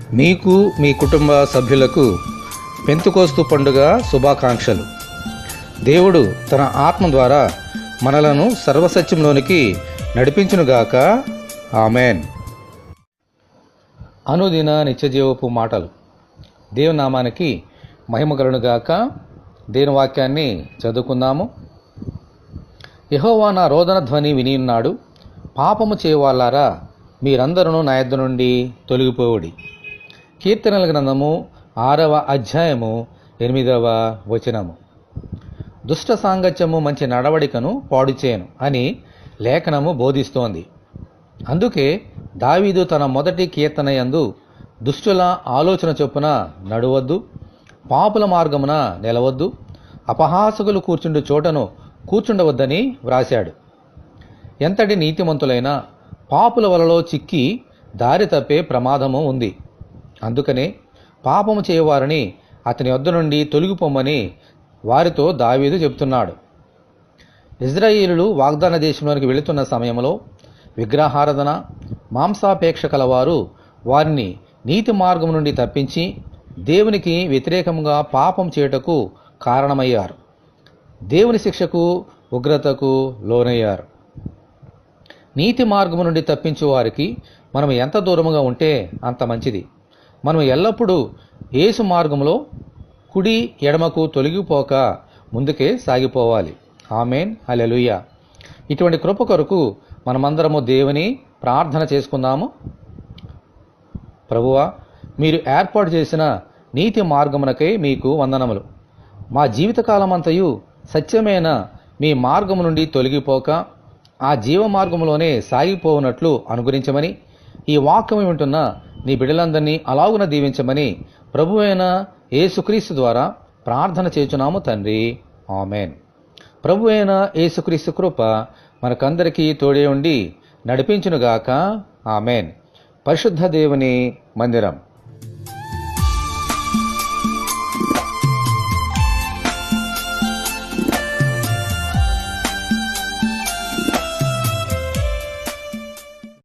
మీకు మీ కుటుంబ సభ్యులకు పెంతుకోస్తు పండుగ శుభాకాంక్షలు. దేవుడు తన ఆత్మ ద్వారా మనలను సర్వసత్యంలోనికి నడిపించునుగాక. ఆమెన్. అనుదిన నిత్యజీవపు మాటలు. దేవుని నామానికి మహిమ కలుగునుగాక. దేవుని వాక్యాన్ని చదువుకుందాము. యెహోవా నా రోదన ధ్వని వినియున్నాడు. పాపము చేయవాళ్ళారా, మీరందరూ నా యొద్ద నుండి తొలగిపోవుడి. కీర్తనల గ్రంథము 6వ అధ్యాయము 8వ వచనము. దుష్ట సాంగత్యము మంచి నడవడికను పాడు చేయను అని లేఖనము బోధిస్తోంది. అందుకే దావీదు తన మొదటి కీర్తన యందు దుష్టుల ఆలోచన చొప్పున నడువద్దు, పాపుల మార్గమున నిలవద్దు, అపహాసకులు కూర్చుండు చోటను కూర్చుండవద్దని వ్రాశాడు. ఎంతటి నీతిమంతులైనా పాపుల వలలో చిక్కి దారి తప్పే ప్రమాదము ఉంది. అందుకనే పాపము చేయవారిని అతని వద్ద నుండి తొలగిపోమని వారితో దావీదు చెబుతున్నాడు. ఇజ్రాయేలులు వాగ్దాన దేశంలోనికి వెళుతున్న సమయంలో విగ్రహారాధన, మాంసాపేక్ష కలవారు వారిని నీతి మార్గం నుండి తప్పించి దేవునికి వ్యతిరేకంగా పాపం చేయుటకు కారణమయ్యారు. దేవుని శిక్షకు, ఉగ్రతకు లోనయ్యారు. నీతి మార్గము నుండి తప్పించే వారికి మనం ఎంత దూరముగా ఉంటే అంత మంచిది. మనం ఎల్లప్పుడూ యేసు మార్గంలో కుడి ఎడమకు తొలగిపోక ముందుకే సాగిపోవాలి. ఆమెన్. హల్లెలూయా. ఇటువంటి కృప కొరకు మనమందరము దేవుని ప్రార్థన చేసుకుందాము. ప్రభువా, మీరు ఏర్పాటు చేసిన నీతి మార్గమునకై మీకు వందనములు. మా జీవితకాలమంతయు సత్యమైన మీ మార్గము నుండి తొలగిపోక ఆ జీవ మార్గంలోనే సాగిపోవునట్లు అనుగ్రహించమని, ఈ వాక్యము వింటున్న నీ బిడ్డలందరినీ అలాగున దీవించమని ప్రభువైన యేసుక్రీస్తు ద్వారా ప్రార్థన చేయుచున్నాము తండ్రి. ఆమెన్. ప్రభువైన యేసుక్రీస్తు కృప మనకందరికీ తోడే ఉండి నడిపించునుగాక. ఆమెన్. పరిశుద్ధ దేవుని మందిరం.